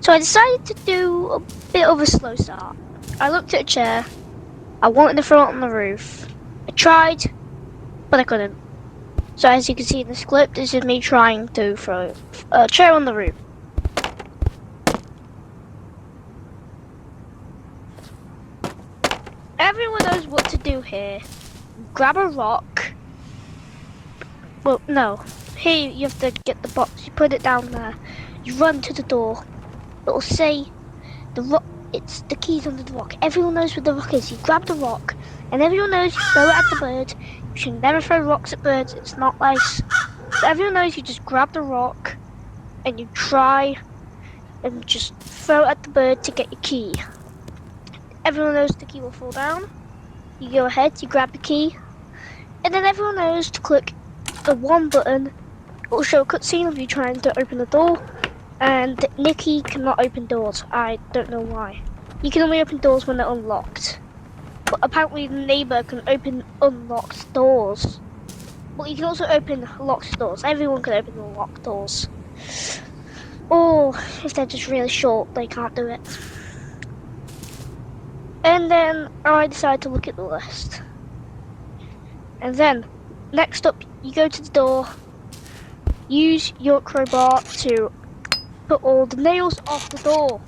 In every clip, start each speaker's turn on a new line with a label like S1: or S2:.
S1: So I decided to do a bit of a slow start. I looked at a chair. I wanted to throw it on the roof. I tried, but I couldn't. So as you can see in this clip, this is me trying to throw a chair on the roof. Everyone knows what to do here. Grab a rock. Well, no. Here you have to get the box. You put it down there. You run to the door. It'll say the rock. It's the keys under the rock. Everyone knows where the rock is. You grab the rock, and everyone knows you throw it at the bird. You should never throw rocks at birds. It's not nice. So everyone knows you just grab the rock, and you try, and just throw it at the bird to get your key. Everyone knows the key will fall down. You go ahead, you grab the key, and then everyone knows to click the one button. It will show a cutscene of you trying to open the door, and Nikki cannot open doors. I don't know why. You can only open doors when they're unlocked. But apparently the neighbour can open unlocked doors. Well, you can also open locked doors. Everyone can open the locked doors. Or if they're just really short, they can't do it. And then I decided to look at the list. And then, next up, you go to the door. Use your crowbar to put all the nails off the door.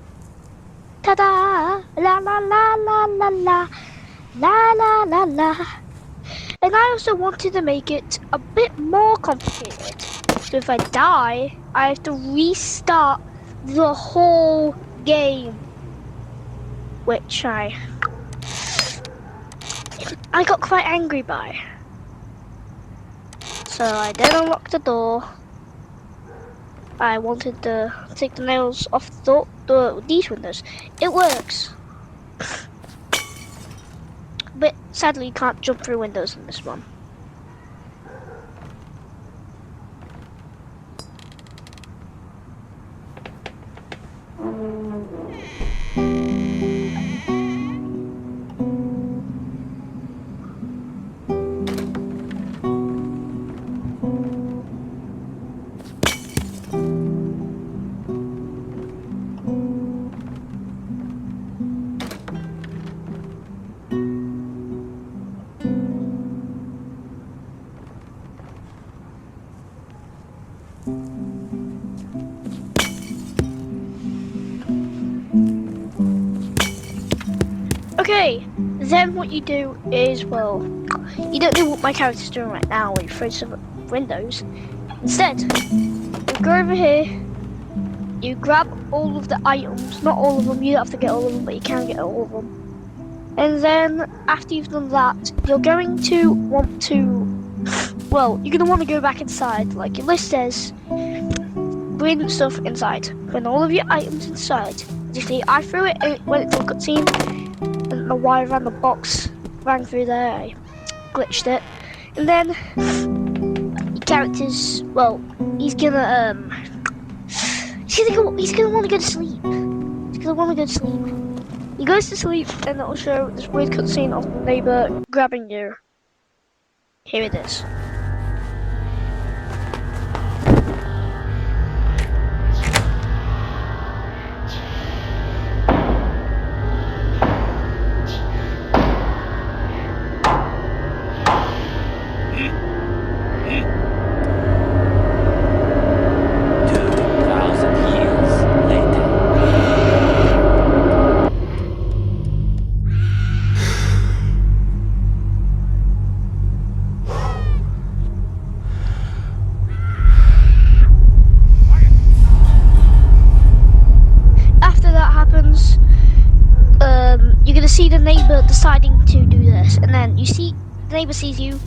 S1: Ta-da! La la la la la la. La la la la. And I also wanted to make it a bit more complicated. So if I die, I have to restart the whole game. Which I got quite angry by. So I then unlocked the door. I wanted to take the nails off the door, these windows. It works. But sadly you can't jump through windows in this one. Okay, then what you do is, well, you don't know what my character's doing right now when you throw some windows. Instead, you go over here, you grab all of the items, not all of them, you don't have to get all of them, but you can get all of them. And then, after you've done that, you're going to want to, well, you're going to want to go back inside, like your list says, bring stuff inside, bring all of your items inside. As you see, I threw it when it's a cutscene. I don't know why I ran the box, ran through there, I glitched it. And then, your character's, well, he's gonna want to go to sleep. He's gonna want to go to sleep. He goes to sleep, and it'll show this weird cutscene of the neighbour grabbing you. Here it is. You're gonna see the neighbour deciding to do this, and then you see the neighbour sees you.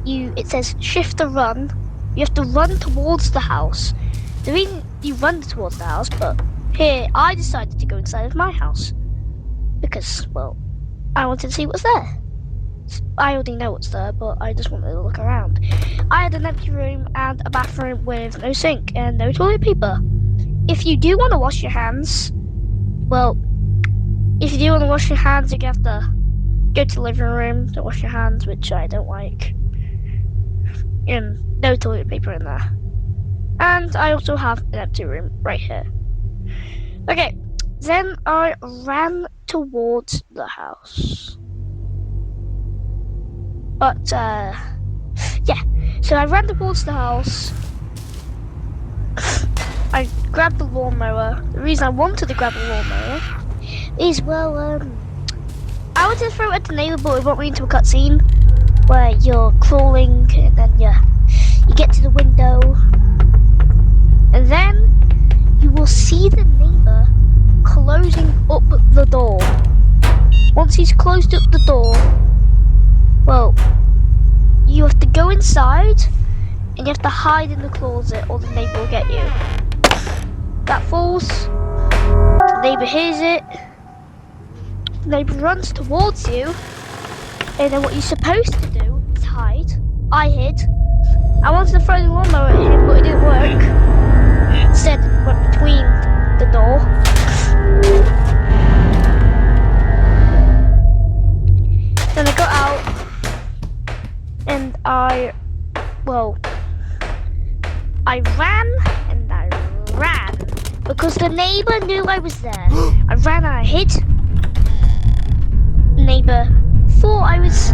S1: It says shift to run. You have to run towards the house. The reason you run towards the house, but here I decided to go inside of my house because, well, I wanted to see what's there. I already know what's there, but I just wanted to look around. I had an empty room and a bathroom with no sink and no toilet paper. If you do want to wash your hands, well, if you do want to wash your hands, you have to go to the living room to wash your hands, which I don't like. And no toilet paper in there. And I also have an empty room right here. Okay, then I ran towards the house. But, yeah. So I ran towards the house. I grabbed the lawnmower. The reason I wanted to grab the lawnmower is, well, I wanted to throw it at the neighbor, but it brought me into a cutscene where you're crawling and then you get to the window. And then you will see the neighbor closing up the door. Once he's closed up the door, well, you have to go inside and you have to hide in the closet or the neighbor will get you. That falls, the neighbor hears it, the neighbor runs towards you, and then what you're supposed to do is hide. I hid. I wanted to throw the lawnmower at him, but it didn't work. Instead, it went between the door. Then I got out, and I ran and I ran because the neighbor knew I was there. I ran and I hid. The neighbor thought I was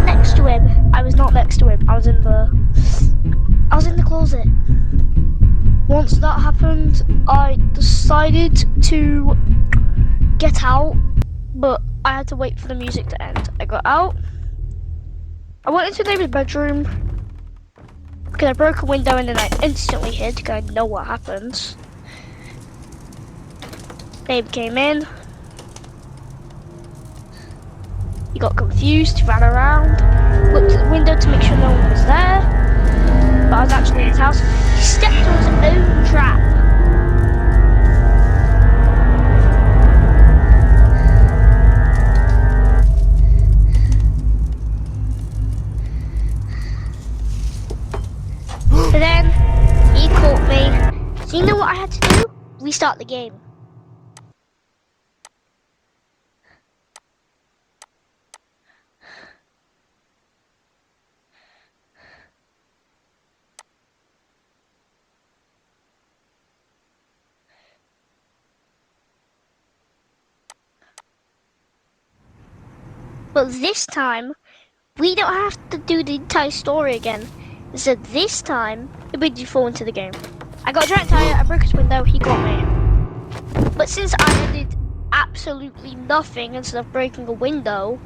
S1: next to him. I was not next to him. I was in the closet. Once that happened, I decided to get out, but I had to wait for the music to end. I got out. I went into the neighbor's bedroom because I broke a window and then I instantly hid because I know what happens. Neighbor came in. He got confused, he ran around, looked at the window to make sure no one was there, but I was actually in his house. He stepped on his own trap. But then, he caught me. So you know what I had to do? Restart the game. But this time, we don't have to do the entire story again. Instead, this time, it made you fall into the game. I got a giant tire, I broke his window, he got me. But since I did absolutely nothing instead of breaking a window,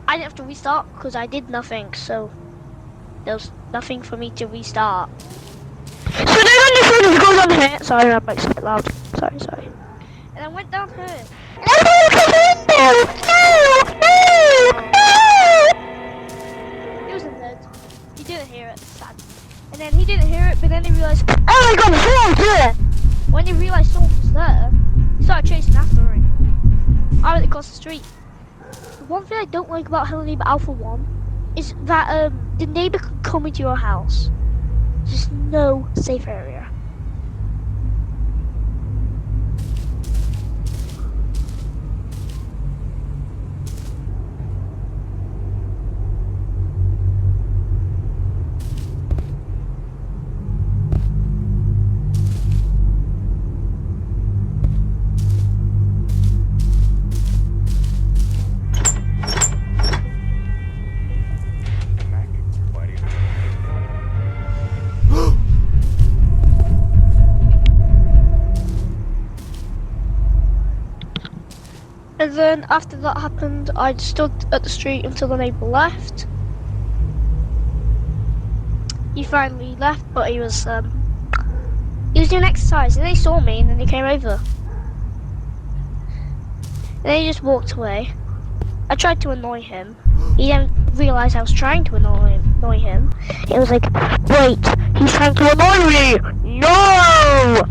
S1: I didn't have to restart because I did nothing, so there was nothing for me to restart. So then I decided to go down here. Sorry, I'm like so loud. Sorry. And I went down here. He was in bed. He didn't hear it. Sad. And then he didn't hear it, but then he realized, oh my god, someone's there! When he realized someone was there, he started chasing after him. I went across the street. The one thing I don't like about Hello Neighbor Alpha 1 is that the neighbor can come into your house. There's no safe area. And then after that happened, I stood at the street until the neighbor left. He finally left, but he was doing exercise, and they saw me, and then he came over. And then he just walked away. I tried to annoy him. He didn't realize I was trying to annoy him. It was like, wait, he's trying to annoy me! No!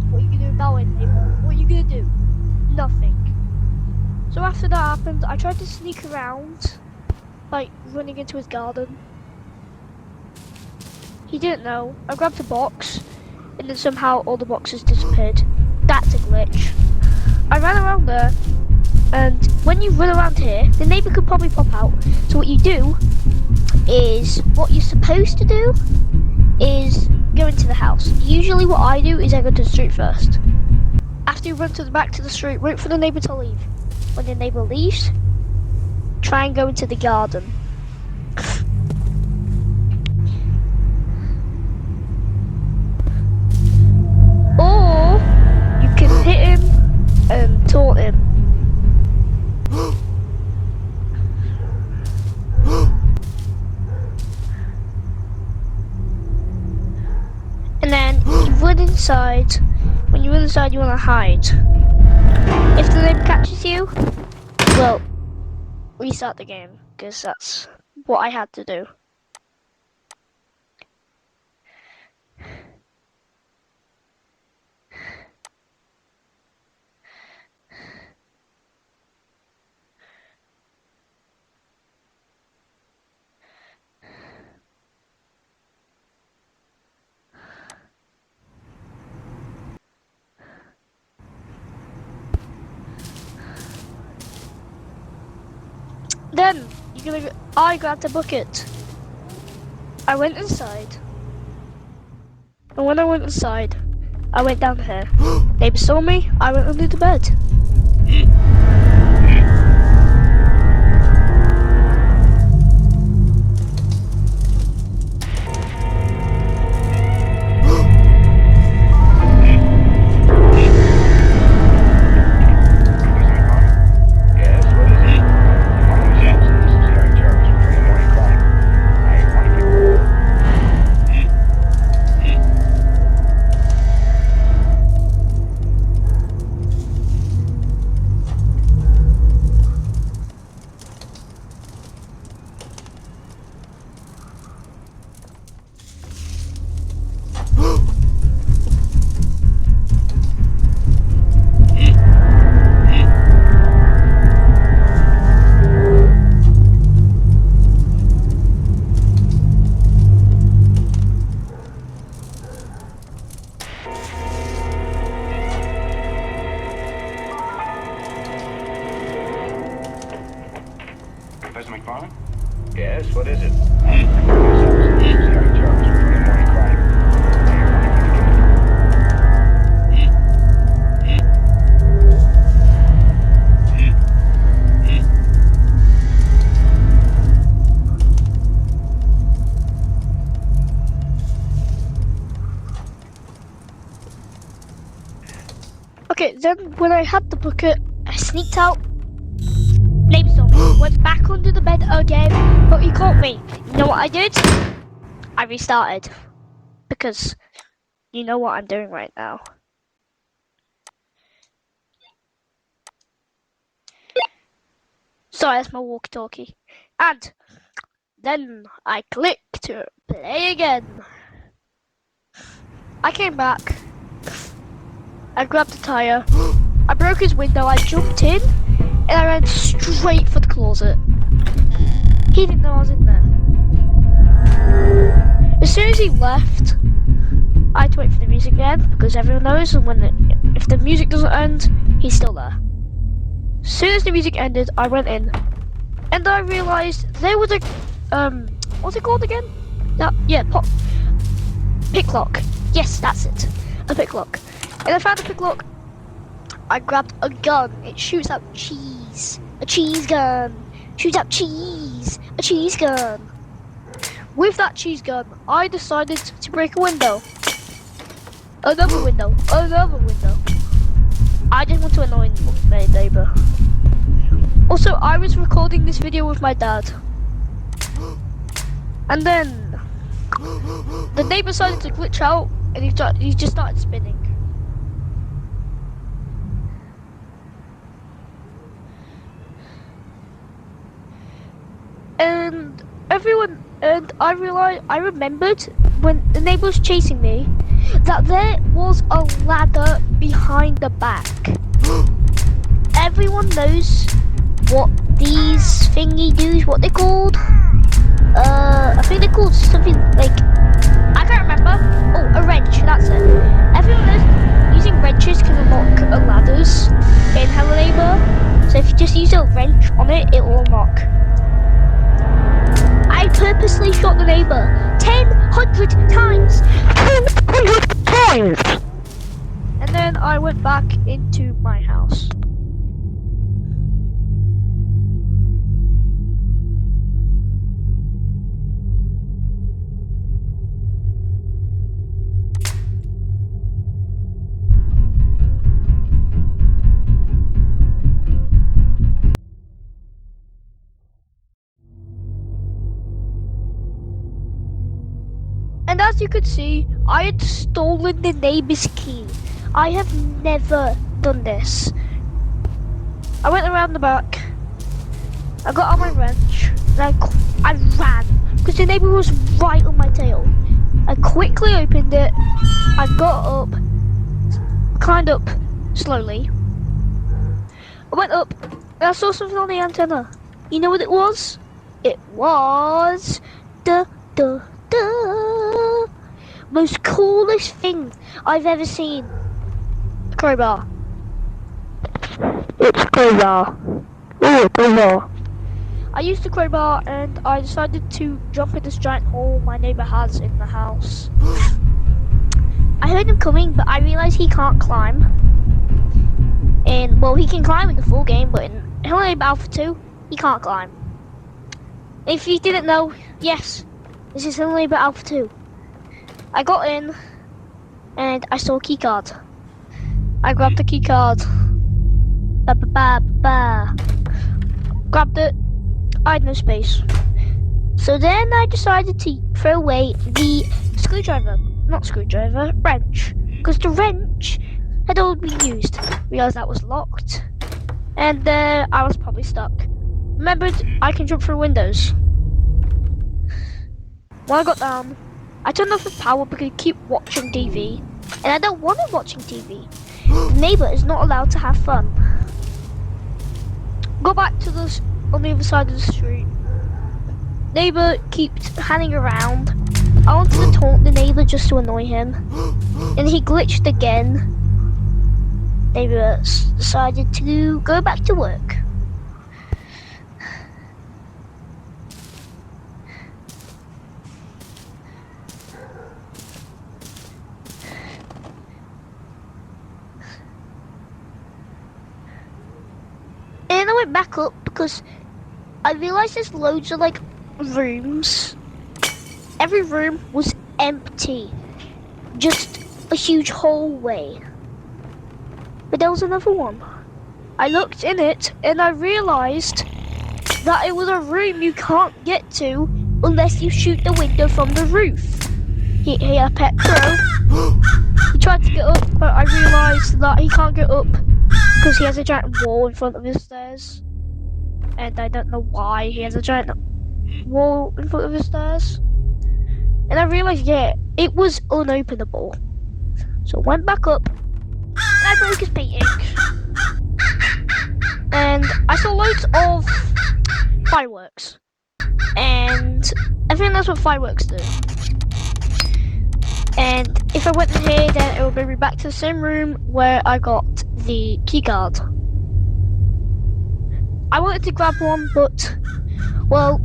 S1: What are you gonna do about it, neighbor? What are you gonna do? Nothing. So after that happened, I tried to sneak around, like running into his garden. He didn't know. I grabbed a box, and then somehow all the boxes disappeared. That's a glitch. I ran around there, and when you run around here, the neighbor could probably pop out. So what you do is, what you're supposed to do is go into the house. Usually what I do is I go to the street first. After you run to the back to the street, wait for the neighbour to leave. When the neighbour leaves, try and go into the garden. Or you can hit him and taunt him. And then you run inside. When you run inside, you want to hide. If the neighbour catches you, well, restart the game, because that's what I had to do. Then I grabbed a bucket. I went inside. And when I went inside, I went down here. Neighbour saw me, I went under the bed.
S2: Yes, what is it?
S1: Okay, then when I had the bucket, I sneaked out. Neighbour saw me, went back under the bed again, but he caught me. You know what I did? I restarted. Because you know what I'm doing right now. Sorry, that's my walkie-talkie. And then I clicked to play again. I came back. I grabbed the tyre. I broke his window, I jumped in, and I ran straight for the closet. He didn't know I was in there. As soon as he left, I had to wait for the music to end, because everyone knows if the music doesn't end, he's still there. As soon as the music ended, I went in, and I realised there was a, what's it called again? Picklock. Yes, that's it. A picklock. And I found a picklock. I grabbed a gun. It shoots out cheese. A cheese gun. Shoots out cheese. A cheese gun. With that cheese gun, I decided to break a window. Another window. Another window. I didn't want to annoy my neighbour. Also, I was recording this video with my dad. And then the neighbour decided to glitch out and he just started spinning. And I remembered when the neighbour was chasing me that there was a ladder behind the back. Everyone knows what these thingy do's, what they're called. I think they're called something like, I can't remember. Oh, a wrench, that's it. Everyone knows using wrenches can unlock ladders in Hello Neighbour. So if you just use a wrench on it, it will unlock. I purposely shot the neighbour 100 times. 100 times! And then I went back into my house. And as you could see, I had stolen the neighbor's key. I have never done this. I went around the back, I got on my wrench, and I ran, because the neighbor was right on my tail. I quickly opened it, I got up, climbed up slowly. I went up, and I saw something on the antenna. You know what it was? It was the most coolest thing I've ever seen. Crowbar. It's crowbar. Oh, crowbar. I used the crowbar and I decided to jump in this giant hole my neighbor has in the house. I heard him coming, but I realized he can't climb. And well, he can climb in the full game, but in Hello Alpha 2, he can't climb. If you didn't know, yes, this is Hello Alpha 2. I got in and I saw a key card. I grabbed the key card. Grabbed it. I had no space. So then I decided to throw away the wrench. Because the wrench had already been used. Realised that was locked. And I was probably stuck. Remembered I can jump through windows. When I got down, I turned off the power because I keep watching TV. And I don't want to watching TV. The neighbour is not allowed to have fun. Go back to the on the other side of the street. Neighbour keeps hanging around. I wanted to taunt the neighbour just to annoy him. And he glitched again. Neighbour decided to go back to work. And I went back up because I realised there's loads of like rooms. Every room was empty. Just a huge hallway. But there was another one. I looked in it and I realised that it was a room you can't get to unless you shoot the window from the roof. He had a pet crow. He tried to get up, but I realised that he can't get up because he has a giant wall in front of his stairs. And I don't know why he has a giant wall in front of his stairs. And I realised, yeah, it was unopenable. So I went back up, and I broke his painting. And I saw loads of fireworks. And I think that's what fireworks do. And if I went in here, then it will bring me back to the same room where I got the keycard. I wanted to grab one, but, well,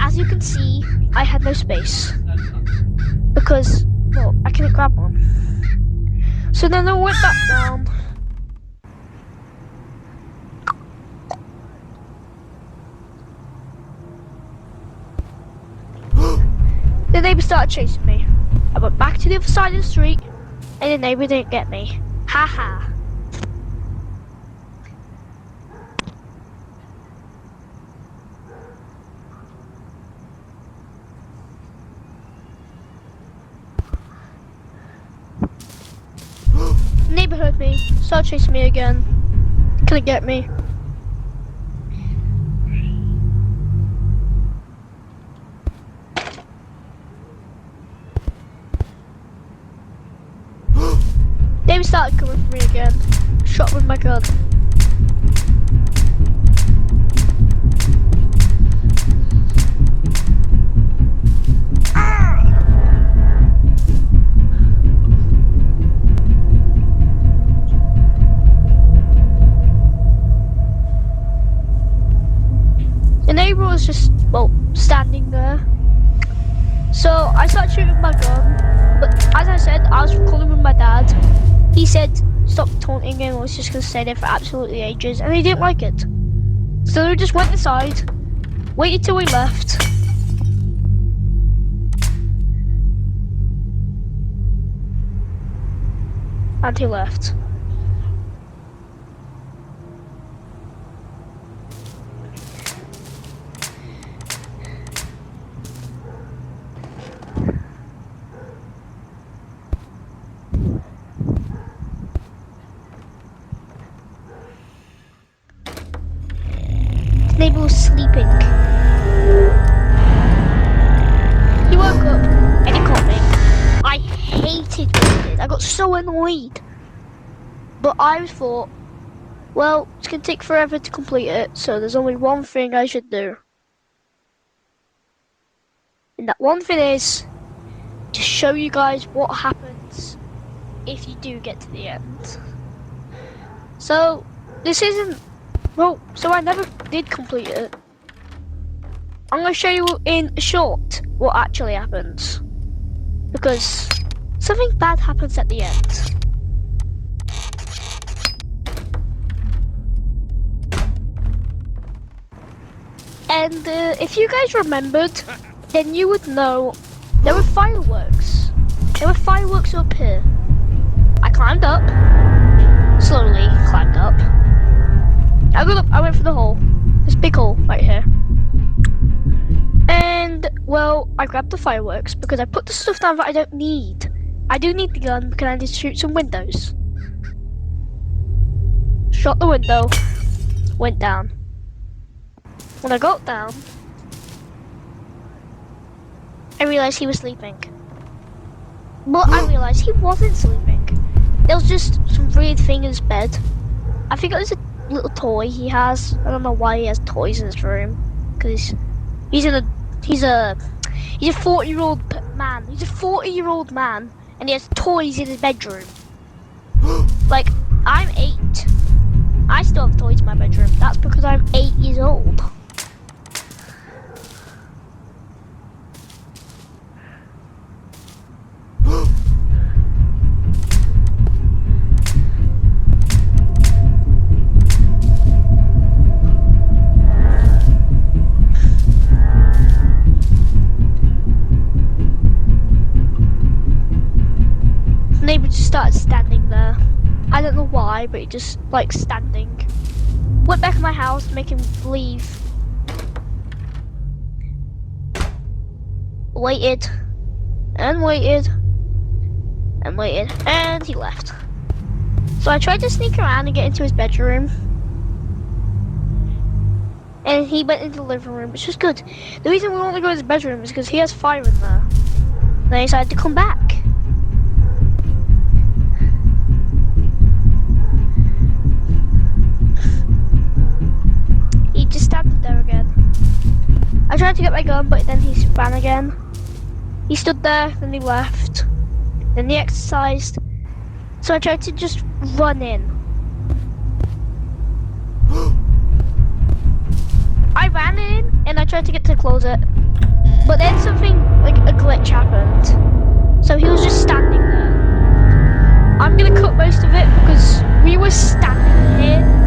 S1: as you can see, I had no space. Because, well, I couldn't grab one. So then I went back down. The neighbour started chasing me. I went back to the other side of the street, and the neighbour didn't get me. Ha ha. Neighbour heard me, started chasing me again. Couldn't get me. Neighbour started coming for me again. Shot with my gun. The neighbour was just, well, standing there. So I started shooting with my gun, but as I said, I was recording with my dad. He said, stopped taunting him and was just going to stay there for absolutely ages, and he didn't like it. So he just went inside, waited till we left. And he left. The neighbor was sleeping. He woke up and he called me. I hated what he did. I got so annoyed. But I thought, well, it's going to take forever to complete it, so there's only one thing I should do. And that one thing is to show you guys what happens if you do get to the end. So, this isn't... Well, so I never did complete it. I'm going to show you in short what actually happens. Because something bad happens at the end. And if you guys remembered, then you would know there were fireworks. There were fireworks up here. I climbed up. Slowly climbed up. I got up, I went for the hole. This big hole right here. And, well, I grabbed the fireworks because I put the stuff down that I don't need. I do need the gun because I need to shoot some windows. Shot the window. Went down. When I got down, I realised he was sleeping. But I realised he wasn't sleeping. There was just some weird thing in his bed. I think it was a little toy he has. I don't know why he has toys in his room. Because he's a 40-year-old man. He's a 40-year-old man, and he has toys in his bedroom. Like, I'm 8. I still have toys in my bedroom. That's because I'm 8 years old. Neighbor just started standing there. I don't know why, but he just like standing. Went back in my house, make him leave. Waited and waited and waited, and he left. So I tried to sneak around and get into his bedroom, and he went into the living room, which was good. The reason we want to go to his bedroom is because he has fire in there. Then he decided to come back. Just standing there again. I tried to get my gun, but then he ran again. He stood there, then he left. Then he exercised. So I tried to just run in. I ran in, and I tried to get to the closet. But then something, like a glitch happened. So he was just standing there. I'm gonna cut most of it because we were standing here